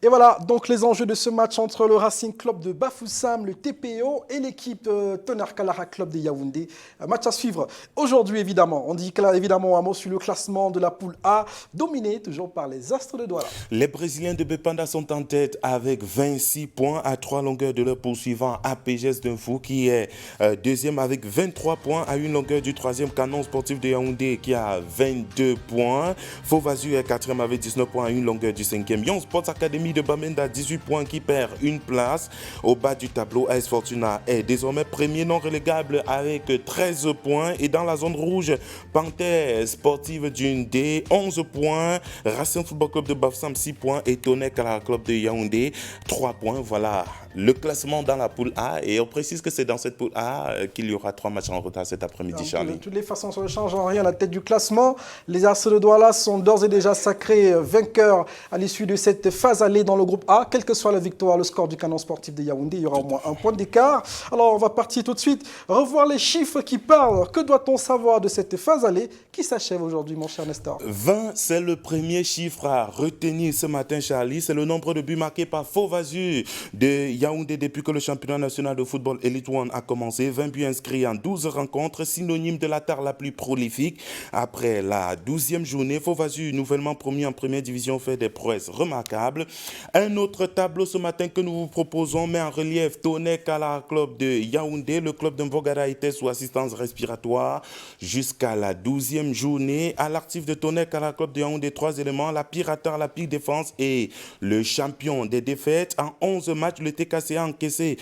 Et voilà, donc les enjeux de ce match entre le Racing Club de Bafoussam, le TPO et l'équipe Tonnerre Kalara Club de Yaoundé. Un match à suivre aujourd'hui, évidemment. On dit évidemment un mot sur le classement de la poule A, dominé toujours par les Astres de Douala. Les Brésiliens de Bepanda sont en tête avec 26 points à 3 longueurs de leur poursuivant APGS d'Info qui est deuxième avec 23 points à une longueur du troisième Canon Sportif de Yaoundé qui a 22 points. Fauvazu est quatrième avec 19 points à une longueur du cinquième. Yon Sports Academy de Bamenda 18 points qui perd une place. Au bas du tableau, AS Fortuna est désormais premier non relégable avec 13 points. Et dans la zone rouge, Panthère Sportive d'Undé 11 points. Racing Football Club de Bafoussam 6 points. Et Tonnerre Kalara Club de Yaoundé 3 points. Voilà le classement dans la poule A. Et on précise que c'est dans cette poule A qu'il y aura 3 matchs en retard cet après-midi, Charlie. De toutes les façons, ça ne change en rien à la tête du classement. Les Astres de Douala sont d'ores et déjà sacrés vainqueurs à l'issue de cette phase allée dans le groupe A. Quelle que soit la victoire, le score du Canon Sportif de Yaoundé, il y aura au moins un point d'écart. Alors, on va partir tout de suite revoir les chiffres qui parlent. Que doit-on savoir de cette phase allée qui s'achève aujourd'hui, mon cher Nestor? 20, c'est le premier chiffre à retenir ce matin, Charlie. C'est le nombre de buts marqués par Fauvazu de Yaoundé depuis que le championnat national de football Elite One a commencé. 20 buts inscrits en 12 rencontres, synonyme de la tare la plus prolifique. Après la 12e journée, Fauvazu, nouvellement promu en première division, fait des prouesses remarquables. Un autre tableau ce matin que nous vous proposons met en relief Tonnerre Kalara Club de Yaoundé. Le club de Mbogara était sous assistance respiratoire jusqu'à la 12e journée. À l'actif de Tonnerre Kalara Club de Yaoundé, 3 éléments: la pire attaque, la pire défense et le champion des défaites. En 11 matchs, le TKC a encaissé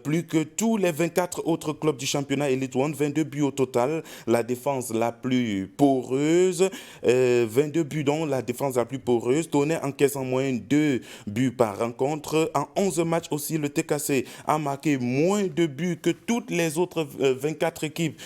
plus que tous les 24 autres clubs du championnat Elite One, 22 buts au total. La défense la plus poreuse, 22 buts dont la défense la plus poreuse. Tonnerre encaisse en moyenne 2 buts par rencontre. En 11 matchs aussi, le TKC a marqué moins de buts que toutes les autres 24 équipes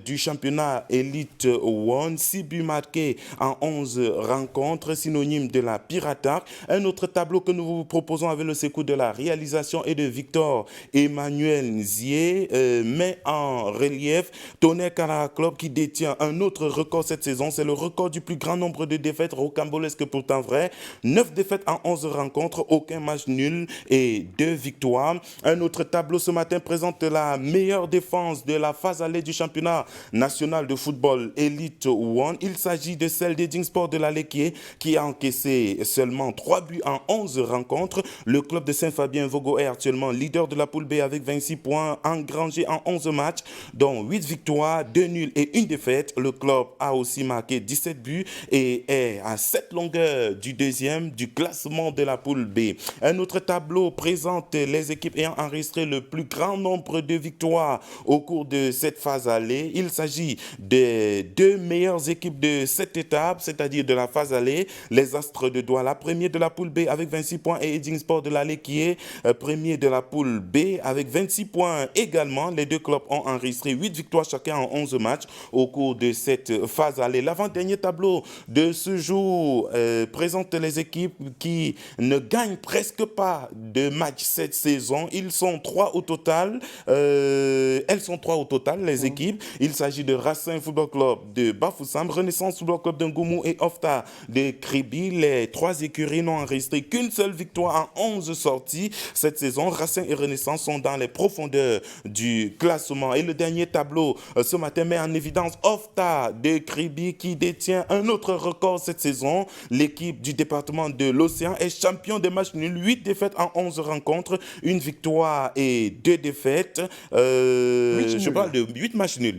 du championnat Elite One. 6 buts marqués en 11 rencontres, synonyme de la pire attaque. Un autre tableau que nous vous proposons avec le secours de la réalisation et de Victor Emmanuel Nzié met en relief Tonnerre Kalara Club qui détient un autre record cette saison. C'est le record du plus grand nombre de défaites, rocambolesque pourtant vrai. 9 défaites en 11 rencontres, aucun match nul et 2 victoires. Un autre tableau ce matin présente la meilleure défense de la phase allée du championnat national de football Elite One. Il s'agit de celle d'Eding Sport de la Lequier qui a encaissé seulement 3 buts en 11 rencontres. Le club de Saint-Fabien Vogo est actuellement leader de la poule B avec 26 points engrangés en 11 matchs, dont 8 victoires, 2 nuls et 1 défaite. Le club a aussi marqué 17 buts et est à 7 longueurs du deuxième du classement de la poule B. Un autre tableau présente les équipes ayant enregistré le plus grand nombre de victoires au cours de cette phase allée. Il s'agit des 2 meilleures équipes de cette étape, c'est-à-dire de la phase allée. Les Astres de Douala, premier de la poule B avec 26 points, et Eding Sport de l'Allée qui est premier de la poule B avec 26 points également. Les deux clubs ont enregistré 8 victoires chacun en 11 matchs au cours de cette phase allée. L'avant-dernier tableau de ce jour présente les équipes qui ne gagnent presque pas de matchs cette saison. Elles sont 3 au total, les équipes. Il s'agit de Racing Football Club de Bafoussam, Renaissance Football Club de Ngoumou et Ofta de Kribi. Les 3 écuries n'ont enregistré qu'une seule victoire en 11 sorties cette saison. Racing et Renaissance sont dans les profondeurs du classement. Et le dernier tableau ce matin met en évidence Ofta de Kribi qui détient un autre record cette saison. L'équipe du département de l'Océan est champion des matchs nuls, 8 défaites en 11 rencontres, 1 victoire et 2 défaites. Je parle de 8 matchs nuls,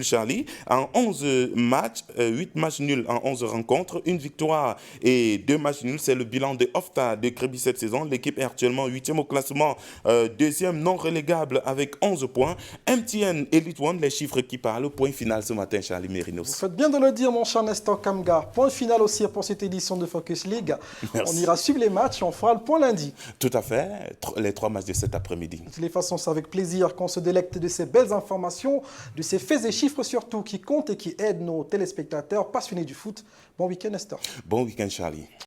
Charlie, en 11 matchs, 8 matchs nuls en 11 rencontres, 1 victoire et 2 matchs nuls. C'est le bilan de Ofta de Kribi cette saison. L'équipe est actuellement 8e au classement, 2e non relégable avec 11 points. MTN Elite One, les chiffres qui parlent. Point final ce matin, Charlie Mérinos. Vous faites bien de le dire, mon cher Nestor Kamga. Point final aussi pour cette édition de Focus League. Merci. On ira suivre les matchs et on fera le point lundi. Tout à fait, les 3 matchs de cet après-midi. De toutes les façons, c'est avec plaisir qu'on se délecte de ces belles informations, de ces faits et chiffres surtout qui comptent et qui aident nos téléspectateurs passionnés du foot. Bon week-end, Nestor. Bon week-end, Charlie.